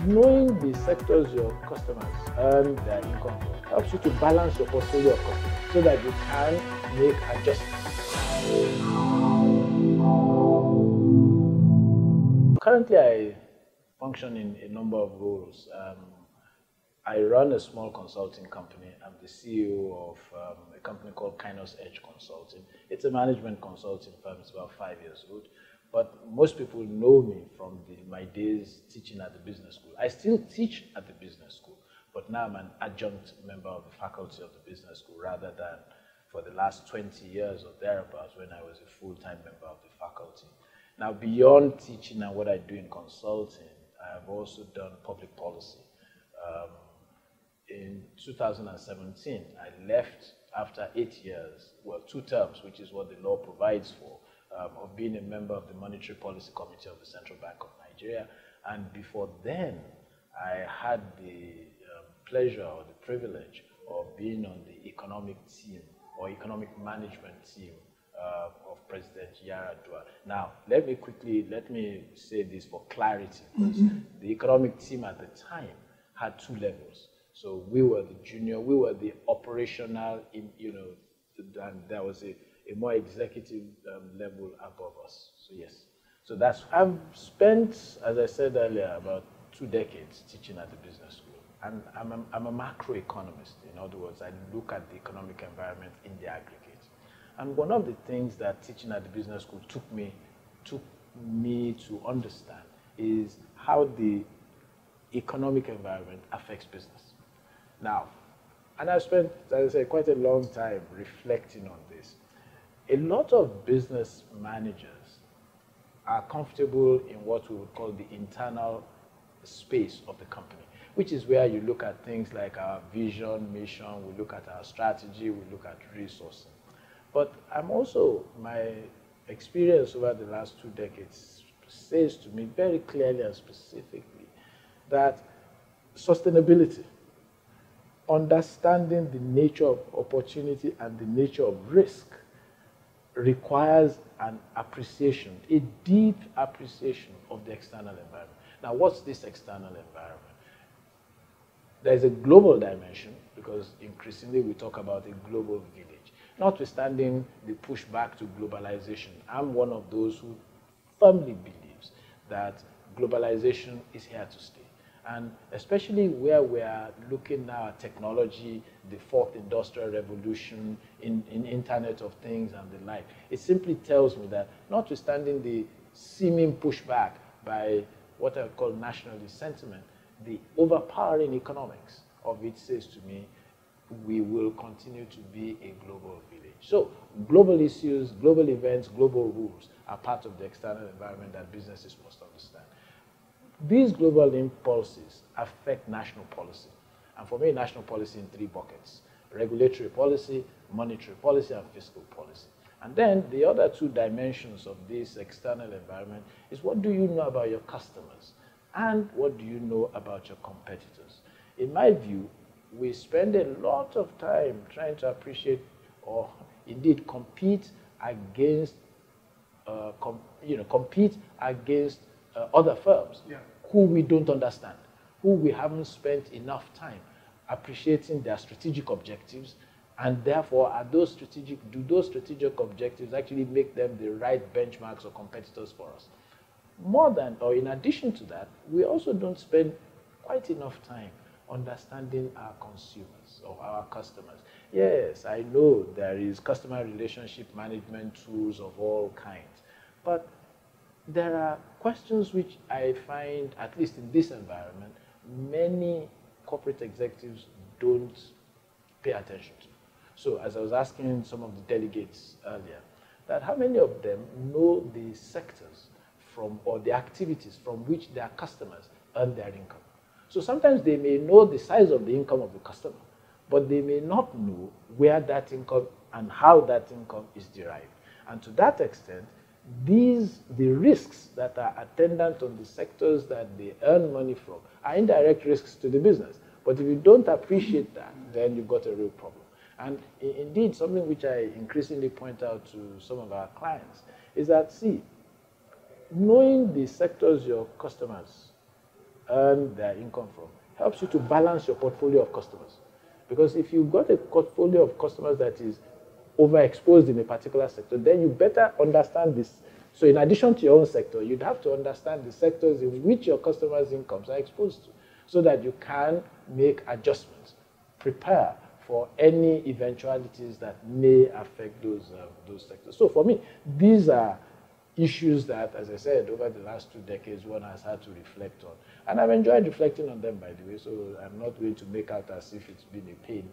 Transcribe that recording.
Knowing the sectors your customers earn their income from helps you to balance your portfolio of customers so that you can make adjustments. Currently, I function in a number of roles. I run a small consulting company. I'm the CEO of a company called KainosEdge Consulting. It's a management consulting firm. It's about 5 years old. But most people know me from my days teaching at the business school. I still teach at the business school, but now I'm an adjunct member of the faculty of the business school rather than for the last 20 years or thereabouts when I was a full-time member of the faculty. Now, beyond teaching and what I do in consulting, I've also done public policy. Um, in 2017, I left after 8 years, well, 2 terms, which is what the law provides for, of being a member of the Monetary Policy Committee of the Central Bank of Nigeria. And before then, I had the pleasure or the privilege of being on the economic team or economic management team of President Yaradua. Now, let me say this for clarity, because the economic team at the time had 2 levels. So we were the junior, we were the operational, and there was a more executive level above us. So yes, so I've spent, as I said earlier, about 2 decades teaching at the business school. And I'm a macroeconomist. In other words, I look at the economic environment in the aggregate. And one of the things that teaching at the business school took me to understand is how the economic environment affects business. Now, and I've spent, as I say, quite a long time reflecting on this. A lot of business managers are comfortable in what we would call the internal space of the company, which is where you look at things like our vision, mission, we look at our strategy, we look at resourcing. But my experience over the last 2 decades says to me very clearly and specifically that sustainability, understanding the nature of opportunity and the nature of risk requires an appreciation, a deep appreciation of the external environment. Now, what's this external environment? There's a global dimension, because increasingly we talk about a global village. Notwithstanding the pushback to globalization, I'm one of those who firmly believes that globalization is here to stay. And especially where we are looking now at technology, the 4th industrial revolution, in Internet of Things and the like, it simply tells me that notwithstanding the seeming pushback by what I call nationalist sentiment, the overpowering economics of it says to me, we will continue to be a global village. So global issues, global events, global rules are part of the external environment that businesses must understand. These global impulses affect national policy. And for me, national policy in 3 buckets: regulatory policy, monetary policy, and fiscal policy. And then the other 2 dimensions of this external environment is, what do you know about your customers? And what do you know about your competitors? In my view, we spend a lot of time trying to appreciate or indeed compete against other firms, yeah, who we don't understand, who we haven't spent enough time appreciating their strategic objectives, and therefore do those strategic objectives actually make them the right benchmarks or competitors for us? In addition to that, we also don't spend quite enough time understanding our consumers or our customers. Yes, I know there is customer relationship management tools of all kinds, but there are questions which I find, at least in this environment, many corporate executives don't pay attention to. So as I was asking some of the delegates earlier, that how many of them know the sectors or the activities from which their customers earn their income? So sometimes they may know the size of the income of the customer, but they may not know where that income and how that income is derived. And to that extent, the risks that are attendant on the sectors that they earn money from are indirect risks to the business. But if you don't appreciate that, then you've got a real problem. And indeed, something which I increasingly point out to some of our clients is that, see, knowing the sectors your customers earn their income from, helps you to balance your portfolio of customers. Because if you've got a portfolio of customers that is overexposed in a particular sector, then you better understand this. So in addition to your own sector, you'd have to understand the sectors in which your customers' incomes are exposed to, so that you can make adjustments, prepare for any eventualities that may affect those sectors. So for me, these are issues that, as I said, over the last 2 decades, one has had to reflect on. And I've enjoyed reflecting on them, by the way, so I'm not going to make out as if it's been a pain.